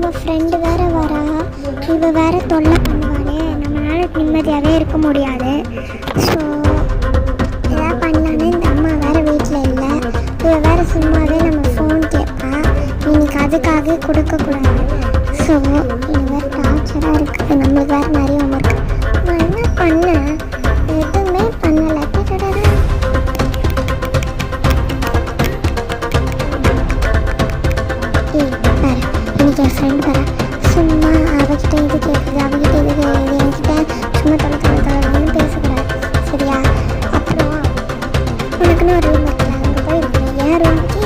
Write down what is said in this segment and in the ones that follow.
நம்ம ஃப்ரெண்டு வேறு வரா, இவ வேறு தொல்லை பண்ணுவாளே, நம்மளால நிம்மதியாகவே இருக்க முடியாது. ஸோ எதாவது பண்ணலான்னு இந்த அம்மா வேறு வீட்டில் இல்லை. இவ வேறு சும்மாவே நம்ம ஃபோன் கேட்பா, இன்னைக்கு அதுக்காக கொடுக்கக்கூடாது. ஸோ இது வேறு டார்ச்சராக இருக்குது. நம்மளுக்கு வேறு நிறைய ஒர்க். நான் என்ன பண்ணேன், எதுவுமே பண்ணலை. இன்னைக்கு என் ஃப்ரெண்ட் வர சும்மா அவகிட்ட இது கேட்குது, அவகிட்ட இது கேட்குது, என்கிட்ட சும்மா தொலைன்னு பேசக்கூடாது, சரியா? அப்புறம் உனக்குன்னு ஒரு ரூம் இருக்குல்ல, அங்கே போய் இருக்கணும். என் ரூமுக்கு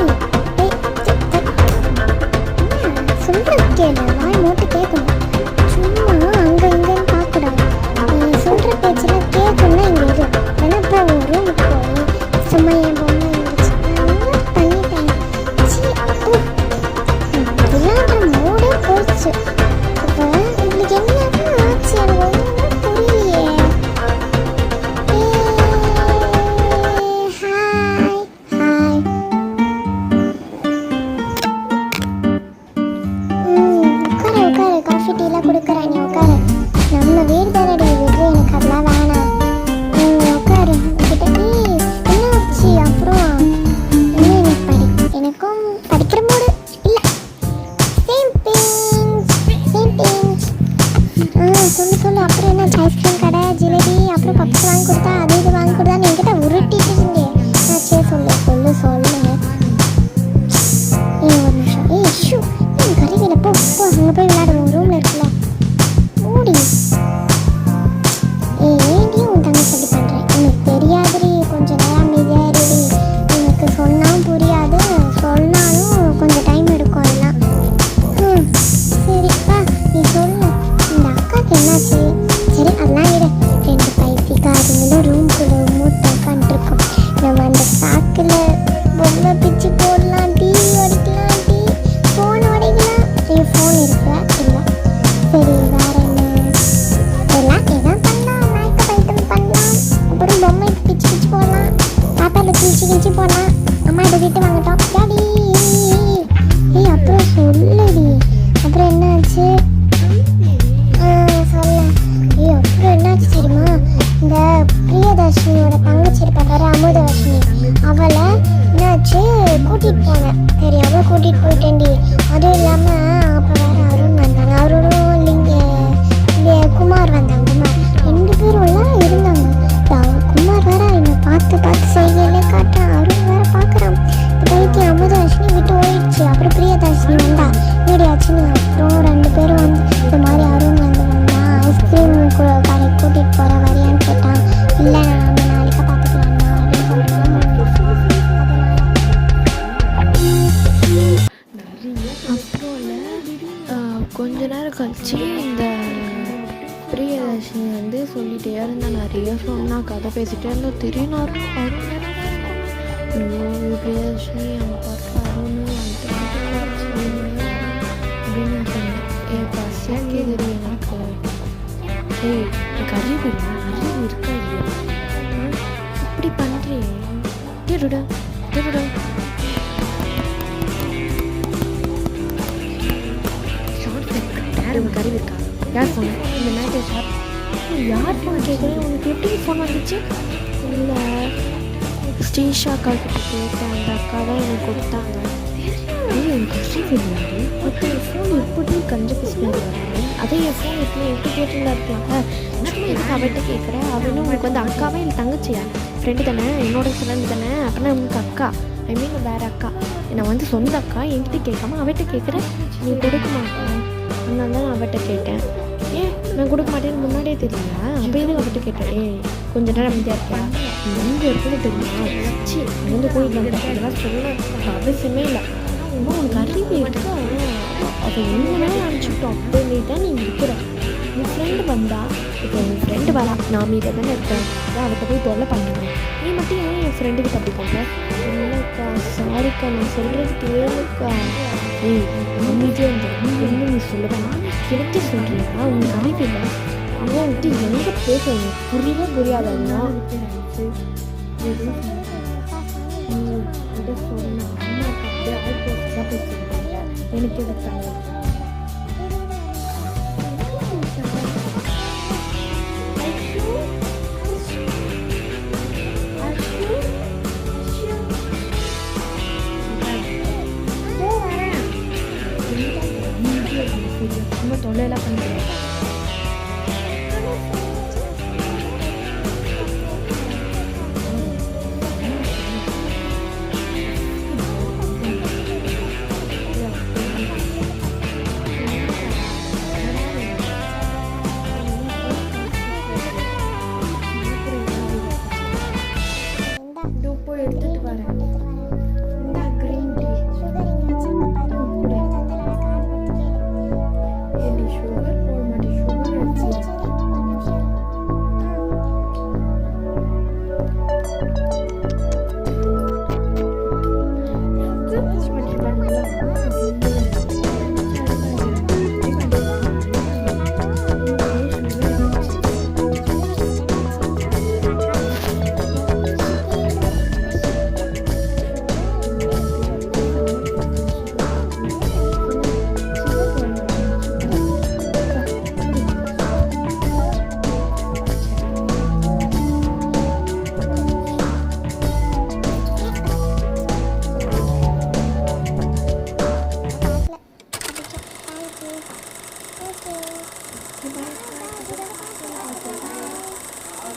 சொல்கிறது கேளு, வாய் மூட்டு கேட்கணும். சும்மா அங்கே இங்கேன்னு பார்க்கக்கூடாது. சொல்கிற பேச்செல்லாம் கேட்கணும்னா இங்கே இது வேணா போவோம். ரூமுக்கு போவோம். சும்மா என் பொண்ணு இருந்துச்சு, நான் பண்ணிட்டேன். விளையாடுற மூடே போச்சு. இப்போ உங்களுக்கு என்ன ஆச்சு, எனக்கு ஒன்றுமே புரியலையே. Hi hi. உட்காரு உட்காரு, காஃபி டீலாம் கொடுக்குறேன், நீ உட்காரு. நம்ம வீடு தானடி வீடு, எனக்கு அதெல்லாம் வேணாம். உட்காரு. உங்ககிட்ட என்ன ஆச்சு? அப்புறம் இன்னும் எனக்கு எனக்கும் படிக்கிற மூடு இல்லை. சொல்லு. அப்புறம் என்ன, ஐஸ்கிரீம் கடை, ஜிலேபி, அப்புறம் பப்ஸ் வாங்கி கொடுத்தா, அது இது வாங்கி கொடுத்தான்னு என்கிட்ட உருட்டிட்டு இருந்தே. சரி சொல்லு. ஒரு நிமிஷம். ஷூ, என் கருவியில் போ அங்கே போய் விளையாடுவோம். ரூமில் இருக்குல்ல, ஓடி. ஏன்டி உன் தங்கச்சி அப்படி பண்ணுறேன்? எனக்கு தெரியாதுடி, கொஞ்சம் நேரம் அமைதியாக இருடி. எனக்கு சொன்னாலும் புரியாது, சொன்னாலும் கொஞ்சம் டைம் எடுக்கும் எல்லாம். சரிப்பா, நீ சொல்லு, இந்த அக்காவுக்கு என்னாச்சு? சரி அதெல்லாம் விட, 2 பைத்தியக்காரங்களும் ரூம்குள்ளே மூட்டை உட்காந்துருக்கோம். நம்ம அந்த சாக்கில் பொம்மை பிச்சு போடலாம், டிவி உடைக்கலாம், ஃபோன் உடைக்கலாம். ஃபோன் இருக்கா? இல்லை. சரி வேற என்ன? எல்லாம் எதாவது பண்ணலாம், மேக்கப் ஐட்டம் பண்ணலாம், அப்புறம் பொம்மை பிச்சு போடலாம், பாப்பாவில் கிழிச்சு போடலாம். அம்மா இதை விட்டு வாங்கட்டோம் டாடி. அப்புறம் சொல்லுடி, அப்புறம் என்னாச்சு? சொல்ல. அப்புறம் என்னாச்சு தெரியுமா? இந்த பிரியதர்ஷினியோட தங்கச்சி இருப்பாரு, அமுதவர்ஷினி, அவளை என்னாச்சு கூட்டிகிட்டு போனேன். சரி, அவளை கூட்டிகிட்டு போயிட்டேன்டி. அதுவும் இல்லாமல் அப்போ வேறு அருண் வந்தாங்க, அவரோடும் குமார் வந்தாங்க. குமார் 2 பேரும் எல்லாம் இருந்தாங்க. குமார் வேற என்னை பார்த்து செய்யலே காட்டுறான், அருண் வேற பார்க்குறான். இந்த பைத்தியம் அமுதவர்ஷினி விட்டு ஓடிடுச்சு. அப்புறம் பிரியதர்ஷினி வந்தா, வீடியாச்சுன்னு. அப்புறம் 2 பேரும் வந்து இந்த மாதிரி அருண் வந்தா ஐஸ்கிரீம் கடைக்கு கூட்டிகிட்டு போகிற வரியான்னு கேட்டான். இல்லை, நம்ம நாளைக்கு பார்த்துக்கலாம்ண்ணா அப்படின்னு சொன்னாங்க. அப்புறம் கொஞ்ச நேரம் கழிச்சு இந்த பிரியதர்ஷினி வந்து சொல்லிகிட்டே இருந்தால் நிறைய சொன்னா, கதை பேசிகிட்டே இருந்தால் திடீர்னு அருண் பிரியதர்ஷினி அவங்க பார்த்து அருண் வந்துட்டு அப்படின்னு நான் சொன்னேன். பசியாக கேட்குது எனக்கு. எனக்கு அறிவு இருக்கா இல்லையா? இப்படி பண்ணுறேன். தேடுடா உனக்கு அறிவு இருக்கா? யார் ஃபோன்? இந்த மேட்ச் யார் ஃபோன் கேட்குறேன்? உனக்கு எப்படி ஃபோன் வந்துச்சு? இல்லை, ஸ்ரீஷா அக்கா கிட்ட கேட்டேன், அந்த அக்கா தான் எனக்கு கொடுத்தாங்க. எனக்கு அறிவு இல்லை. ஒருத்தர் ஃபோன் எப்படி கஞ்ச பிசினாரு? அதே என் ஃபோன் எப்படி கேட்டுருந்தா இருக்கலாம்ல. சும்மா எதுக்கு அவர்கிட்ட கேட்குறேன்? அவனும் உங்களுக்கு வந்து அக்காவே இல்லை தங்கச்சியா? ஃப்ரெண்டு தானே, என்னோட ஃப்ரெண்டு தானே. அப்படின்னா உங்களுக்கு அக்கா, ஐ மீன் வேறு அக்கா. நான் வந்து சொந்த அக்கா, என்கிட்ட கேட்காம அவர்கிட்ட கேட்குறேன். நீ கொடுக்க மாட்டேன், அதனால தான் நான் அவர்கிட்ட கேட்டேன். ஏன் நான் கொடுக்க மாட்டேன்னு முன்னாடியே தெரியல? அப்போ எதுவும் அவர்கிட்ட கேட்டேன். கொஞ்ச நேரம் அமைதியாக இருக்கேன். எங்கே இருக்குன்னு தெரியுமா? சி வந்து கோயிலில் இதெல்லாம் சொல்ல அவசியமே இல்லை. இன்னும் உனக்கு அறிவு எடுத்து அதை என்ன அனுப்பிச்சுட்டோம் அப்படின்னு தான் நீ இருக்கிற. உன் ஃப்ரெண்டு வந்தா, இப்போ என் ஃப்ரெண்டு வரா, நான் மீத தானே இருக்கேன், அவர்கிட்ட போய் தொல்லை பண்ணுவேன். நீ மட்டும் ஏன் என் ஃப்ரெண்டுக்கு தப்பி பண்ணுறேன்? இல்லைக்கா, சாரிக்கா, நான் சொல்கிறது கேளுக்கா. அமைதியாக இருந்தேன். என்ன நீ சொல்லுவேன்? எனக்கு சொல்கிறியா? உனக்கு அறிவு இல்லை. அவன் வந்துட்டு எங்கே பேச புரியவே புரியாதா? சொன்ன அம்மா அப்படியே ஆப்போசிட்டாக பேசுவாங்க. எனக்கு எதுக்காக தெரியும். இன்னும் தொல்லையெல்லாம் பண்ணிக்கிறேன்.